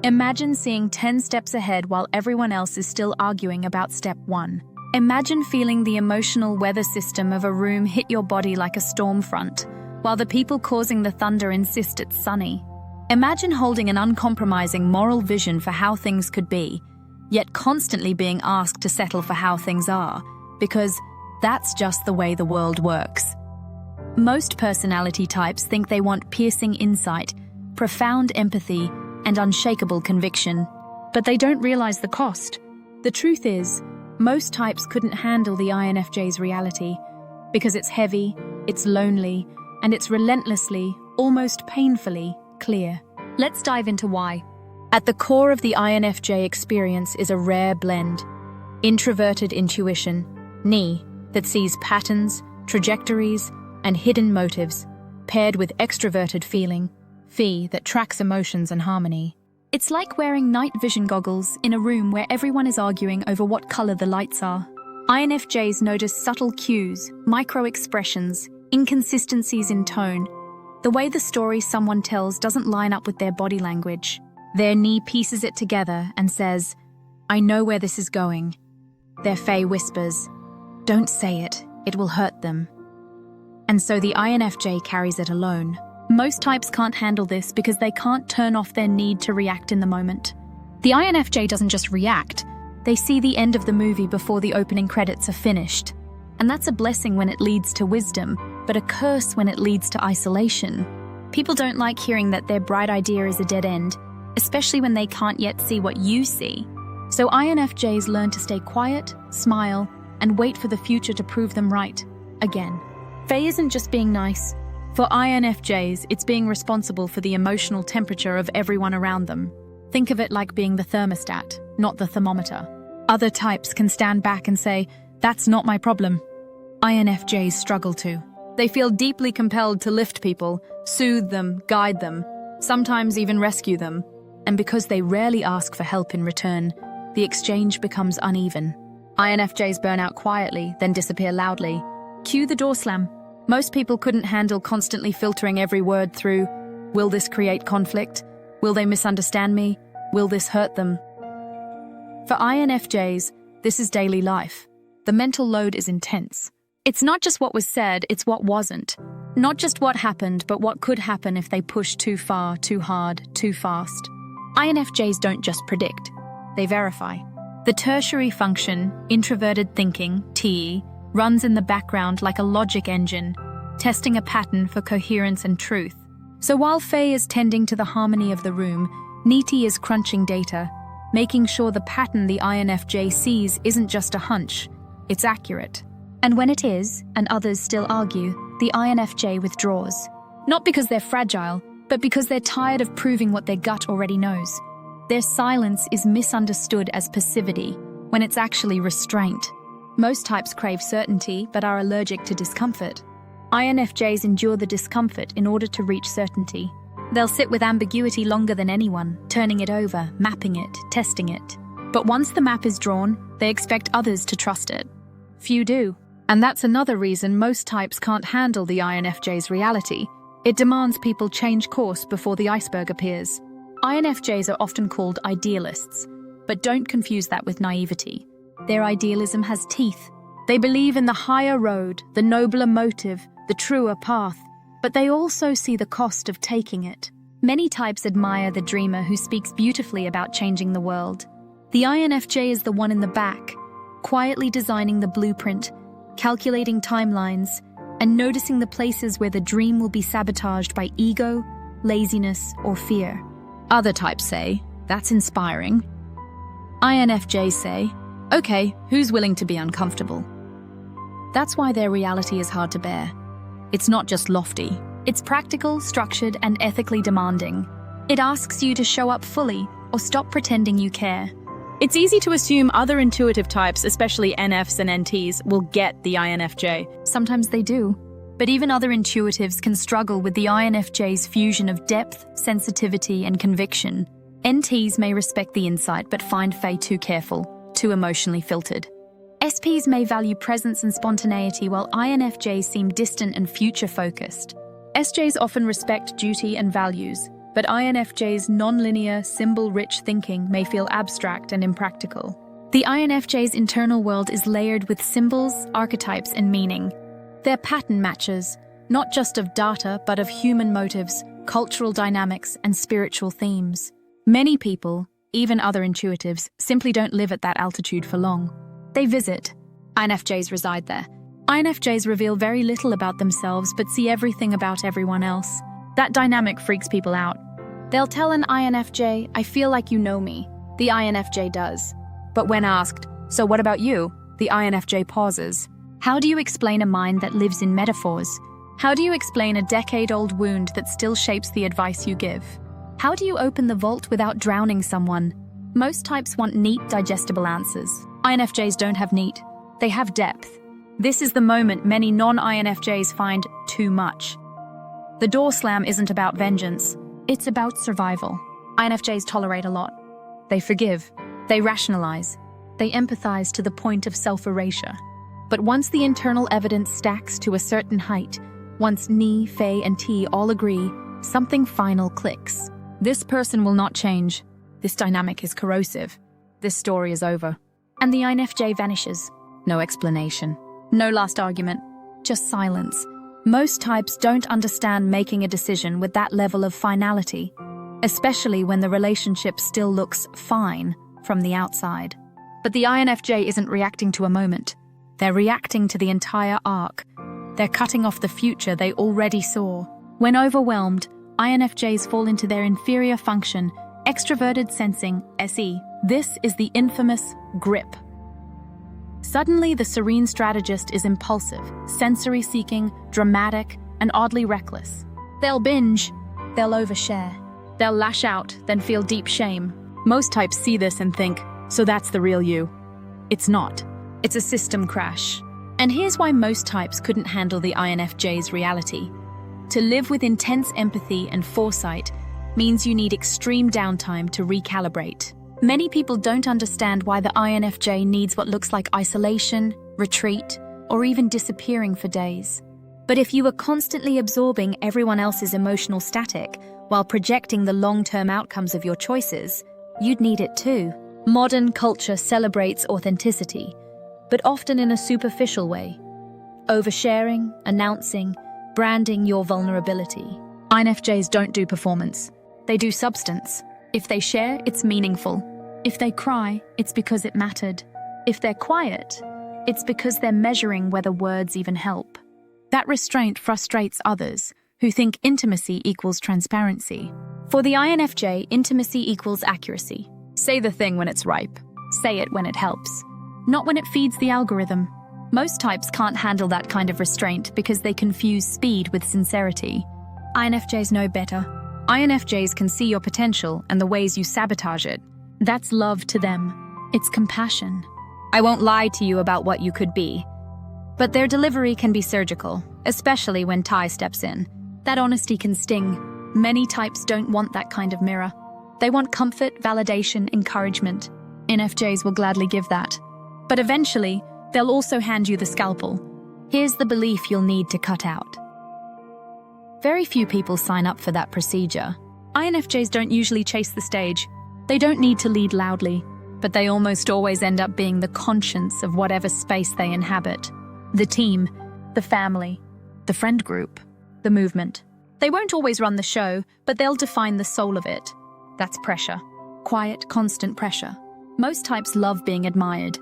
Imagine seeing 10 steps ahead while everyone else is still arguing about step 1. Imagine feeling the emotional weather system of a room hit your body like a storm front, while the people causing the thunder insist it's sunny. Imagine holding an uncompromising moral vision for how things could be, yet constantly being asked to settle for how things are, because that's just the way the world works. Most personality types think they want piercing insight, profound empathy, and unshakable conviction, but they don't realize the cost. The truth is, most types couldn't handle the INFJ's reality, because it's heavy, it's lonely, and it's relentlessly, almost painfully, clear. Let's dive into why. At the core of the INFJ experience is a rare blend. Introverted intuition, ni, that sees patterns, trajectories, and hidden motives, paired with extroverted feeling, fi, that tracks emotions and harmony. It's like wearing night vision goggles in a room where everyone is arguing over what color the lights are. INFJs notice subtle cues, micro-expressions, inconsistencies in tone. The way the story someone tells doesn't line up with their body language. Their ni pieces it together and says, "I know where this is going." Their Fae whispers, "Don't say it, it will hurt them." And so the INFJ carries it alone. Most types can't handle this because they can't turn off their need to react in the moment. The INFJ doesn't just react, they see the end of the movie before the opening credits are finished. And that's a blessing when it leads to wisdom, but a curse when it leads to isolation. People don't like hearing that their bright idea is a dead end, especially when they can't yet see what you see. So INFJs learn to stay quiet, smile, and wait for the future to prove them right, again. Fae isn't just being nice. For INFJs, it's being responsible for the emotional temperature of everyone around them. Think of it like being the thermostat, not the thermometer. Other types can stand back and say, "That's not my problem." INFJs struggle to. They feel deeply compelled to lift people, soothe them, guide them, sometimes even rescue them. And because they rarely ask for help in return, the exchange becomes uneven. INFJs burn out quietly, then disappear loudly. Cue the door slam. Most people couldn't handle constantly filtering every word through, "Will this create conflict? Will they misunderstand me? Will this hurt them?" For INFJs, this is daily life. The mental load is intense. It's not just what was said, it's what wasn't. Not just what happened, but what could happen if they push too far, too hard, too fast. INFJs don't just predict, they verify. The tertiary function, introverted thinking, TE, runs in the background like a logic engine, testing a pattern for coherence and truth. So while Fae is tending to the harmony of the room, Niti is crunching data, making sure the pattern the INFJ sees isn't just a hunch, it's accurate. And when it is, and others still argue, the INFJ withdraws. Not because they're fragile, but because they're tired of proving what their gut already knows. Their silence is misunderstood as passivity, when it's actually restraint. Most types crave certainty, but are allergic to discomfort. INFJs endure the discomfort in order to reach certainty. They'll sit with ambiguity longer than anyone, turning it over, mapping it, testing it. But once the map is drawn, they expect others to trust it. Few do. And that's another reason most types can't handle the INFJ's reality. It demands people change course before the iceberg appears. INFJs are often called idealists, but don't confuse that with naivety. Their idealism has teeth. They believe in the higher road, the nobler motive, the truer path, but they also see the cost of taking it. Many types admire the dreamer who speaks beautifully about changing the world. The INFJ is the one in the back, quietly designing the blueprint, calculating timelines, and noticing the places where the dream will be sabotaged by ego, laziness, or fear. Other types say, "That's inspiring." INFJs say, "Okay, who's willing to be uncomfortable?" That's why their reality is hard to bear. It's not just lofty. It's practical, structured, and ethically demanding. It asks you to show up fully or stop pretending you care. It's easy to assume other intuitive types, especially NFs and NTs, will get the INFJ. Sometimes they do. But even other intuitives can struggle with the INFJ's fusion of depth, sensitivity, and conviction. NTs may respect the insight but find Fae too careful, too emotionally filtered. SPs may value presence and spontaneity while INFJs seem distant and future-focused. SJs often respect duty and values, but INFJ's non-linear, symbol-rich thinking may feel abstract and impractical. The INFJ's internal world is layered with symbols, archetypes, and meaning. They're pattern matchers, not just of data, but of human motives, cultural dynamics, and spiritual themes. Many people, even other intuitives, simply don't live at that altitude for long. They visit. INFJs reside there. INFJs reveal very little about themselves but see everything about everyone else. That dynamic freaks people out. They'll tell an INFJ, "I feel like you know me." The INFJ does. But when asked, "So what about you?" the INFJ pauses. How do you explain a mind that lives in metaphors? How do you explain a decade-old wound that still shapes the advice you give? How do you open the vault without drowning someone? Most types want neat, digestible answers. INFJs don't have neat. They have depth. This is the moment many non-INFJs find too much. The door slam isn't about vengeance. It's about survival. INFJs tolerate a lot. They forgive. They rationalize. They empathize to the point of self-erasure. But once the internal evidence stacks to a certain height, once Ni, Fei, and T all agree, something final clicks. This person will not change. This dynamic is corrosive. This story is over. And the INFJ vanishes. No explanation. No last argument. Just silence. Most types don't understand making a decision with that level of finality, especially when the relationship still looks fine from the outside. But the INFJ isn't reacting to a moment. They're reacting to the entire arc. They're cutting off the future they already saw. When overwhelmed, INFJs fall into their inferior function, extroverted sensing, SE. This is the infamous grip. Suddenly, the serene strategist is impulsive, sensory-seeking, dramatic, and oddly reckless. They'll binge. They'll overshare. They'll lash out, then feel deep shame. Most types see this and think, so that's the real you. It's not. It's a system crash. And here's why most types couldn't handle the INFJ's reality. To live with intense empathy and foresight means you need extreme downtime to recalibrate. Many people don't understand why the INFJ needs what looks like isolation, retreat, or even disappearing for days. But if you were constantly absorbing everyone else's emotional static while projecting the long-term outcomes of your choices, you'd need it too. Modern culture celebrates authenticity, but often in a superficial way. Oversharing, announcing, branding your vulnerability. INFJs don't do performance. They do substance. If they share, it's meaningful. If they cry, it's because it mattered. If they're quiet, it's because they're measuring whether words even help. That restraint frustrates others who think intimacy equals transparency. For the INFJ, intimacy equals accuracy. Say the thing when it's ripe. Say it when it helps. Not when it feeds the algorithm. Most types can't handle that kind of restraint because they confuse speed with sincerity. INFJs know better. INFJs can see your potential and the ways you sabotage it. That's love to them. It's compassion. I won't lie to you about what you could be. But their delivery can be surgical, especially when Ty steps in. That honesty can sting. Many types don't want that kind of mirror. They want comfort, validation, encouragement. INFJs will gladly give that. But eventually, they'll also hand you the scalpel. Here's the belief you'll need to cut out. Very few people sign up for that procedure. INFJs don't usually chase the stage. They don't need to lead loudly, but they almost always end up being the conscience of whatever space they inhabit. The team, the family, the friend group, the movement. They won't always run the show, but they'll define the soul of it. That's pressure. Quiet, constant pressure. Most types love being admired.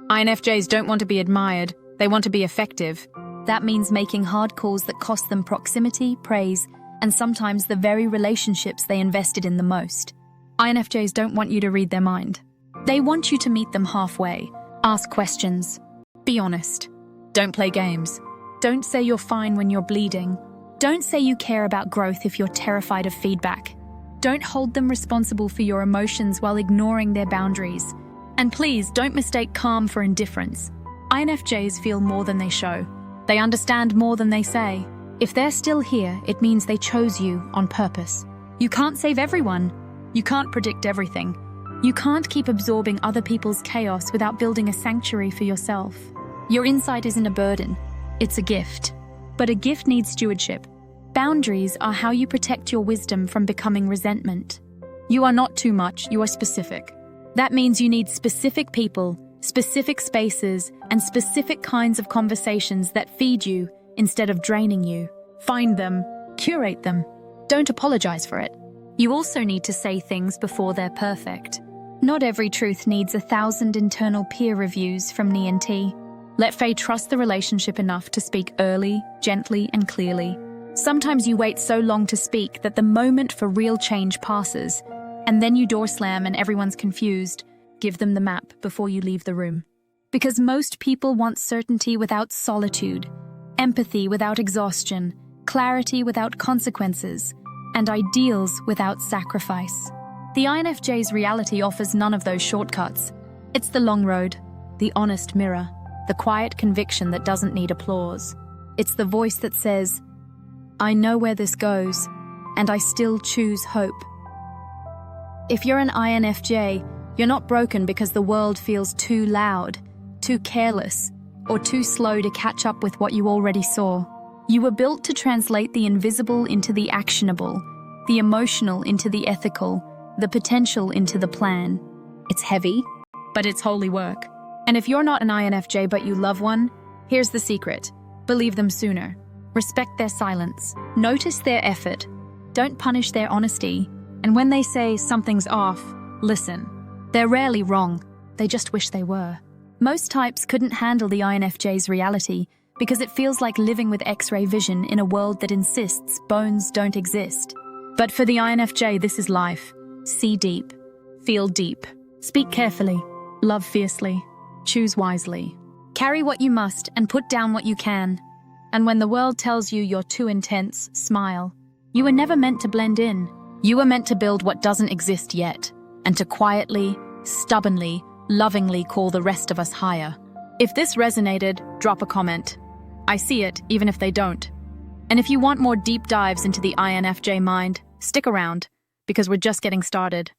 INFJs don't want to be admired. They want to be effective. That means making hard calls that cost them proximity, praise, and sometimes the very relationships they invested in the most. INFJs don't want you to read their mind. They want you to meet them halfway. Ask questions. Be honest. Don't play games. Don't say you're fine when you're bleeding. Don't say you care about growth if you're terrified of feedback. Don't hold them responsible for your emotions while ignoring their boundaries. And please, don't mistake calm for indifference. INFJs feel more than they show. They understand more than they say. If they're still here, it means they chose you on purpose. You can't save everyone. You can't predict everything. You can't keep absorbing other people's chaos without building a sanctuary for yourself. Your insight isn't a burden. It's a gift. But a gift needs stewardship. Boundaries are how you protect your wisdom from becoming resentment. You are not too much, you are specific. That means you need specific people, specific spaces, and specific kinds of conversations that feed you instead of draining you. Find them, curate them. Don't apologize for it. You also need to say things before they're perfect. Not every truth needs 1,000 internal peer reviews from NINT. Let Faye trust the relationship enough to speak early, gently, and clearly. Sometimes you wait so long to speak that the moment for real change passes, and then you door slam and everyone's confused. Give them the map before you leave the room. Because most people want certainty without solitude, empathy without exhaustion, clarity without consequences, and ideals without sacrifice. The INFJ's reality offers none of those shortcuts. It's the long road, the honest mirror, the quiet conviction that doesn't need applause. It's the voice that says, I know where this goes, and I still choose hope. If you're an INFJ, you're not broken because the world feels too loud, too careless, or too slow to catch up with what you already saw. You were built to translate the invisible into the actionable, the emotional into the ethical, the potential into the plan. It's heavy, but it's holy work. And if you're not an INFJ but you love one, here's the secret. Believe them sooner. Respect their silence. Notice their effort. Don't punish their honesty. And when they say something's off, listen. They're rarely wrong. They just wish they were. Most types couldn't handle the INFJ's reality because it feels like living with X-ray vision in a world that insists bones don't exist. But for the INFJ, this is life. See deep. Feel deep. Speak carefully. Love fiercely. Choose wisely. Carry what you must and put down what you can. And when the world tells you you're too intense, smile. You were never meant to blend in. You were meant to build what doesn't exist yet, and to quietly, stubbornly, lovingly call the rest of us higher. If this resonated, drop a comment. I see it, even if they don't. And if you want more deep dives into the INFJ mind, stick around, because we're just getting started.